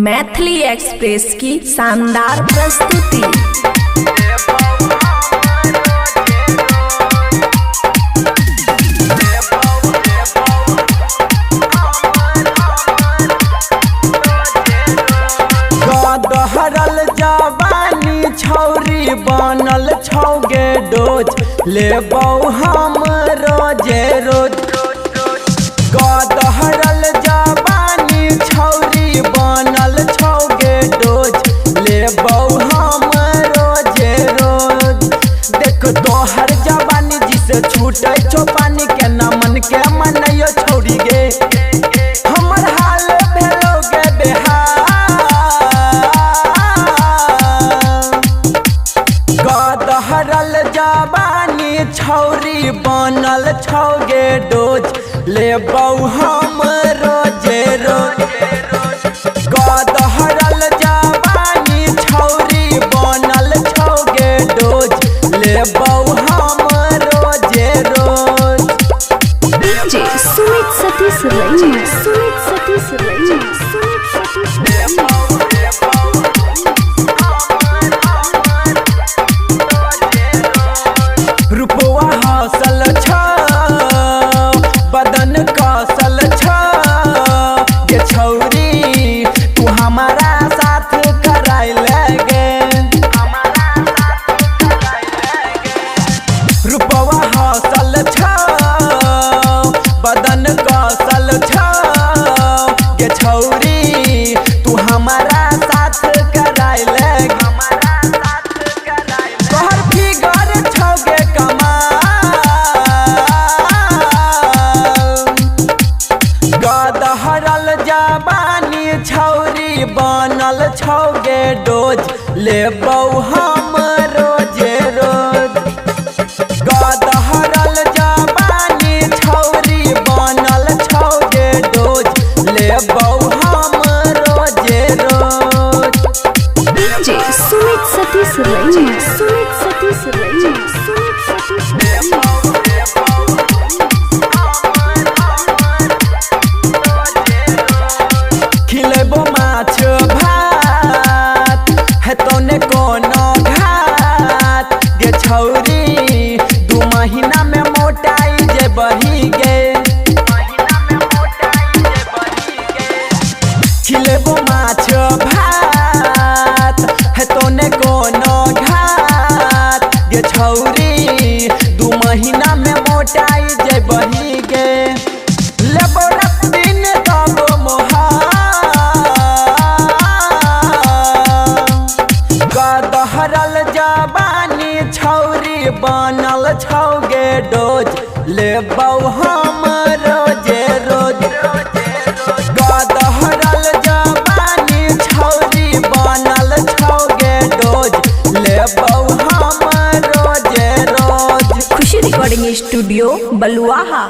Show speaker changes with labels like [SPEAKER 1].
[SPEAKER 1] Maithili express की शानदार प्रस्तुति।
[SPEAKER 2] गदहरल जवानी छौरी बनल छौगे डोज लेबौ हम रोजे रोज। गदहरल जवानी छौरी बनल छौगे डोज लेबौ हम रोजे रोज। देख तोहर जवानी जिसे छूटे छो पानी के ना मन के मनैयो छौरी गे। हमर हाल भेलो गे बेहाल। गदहरल जवानी छौरी बनल छौगे डोज लेबौ हम रोजे रोज। गदहरल जवानी छौरी बनल छौगे डोज लेबौ हम रोजे रोज।
[SPEAKER 3] डीजे सुमित सतीश रैना, सुमित सतीश रैना, सुमित सतीश रैना।
[SPEAKER 2] रुपवा हसल छ बदन कसल छ गे छौरी तू हमारा साथ कराई लगे। रुपवा हसल छ बदन कसल छ गे छौरी तू हमारा साथ कराई लगे। तोहर फिगर छौगे गदहरल जवानी छौरी बनल छौगे डोज लेबौ हम रोजे रोज। गदहरल जवानी छौरी बनल छौगे डोज लेबौ हम रोजे रोज।
[SPEAKER 3] डीजे सुमित सतीश रैना, सुमित सतीश रैना, सुमित सतीश रैना।
[SPEAKER 2] खिलेबो माछ भात है तोने कोनो घात गे छौरी दू महीना में मोटाई जे बढ़ी गे। खिलेबो माछ भात है तोने कोनो घात गे छौरी दू महीना में मोटाई जे बढ़ी गे। लेबो रात दिन तब गदहरल जवानी छौरी बनल छौगे डोज लेबौ हम रोजे रोज। गदहरल जवानी छौरी बनल छौगे डोज लेबौ हम रोजे रोज।
[SPEAKER 1] खुशी रिकॉर्डिंग स्टूडियो बलुआहा।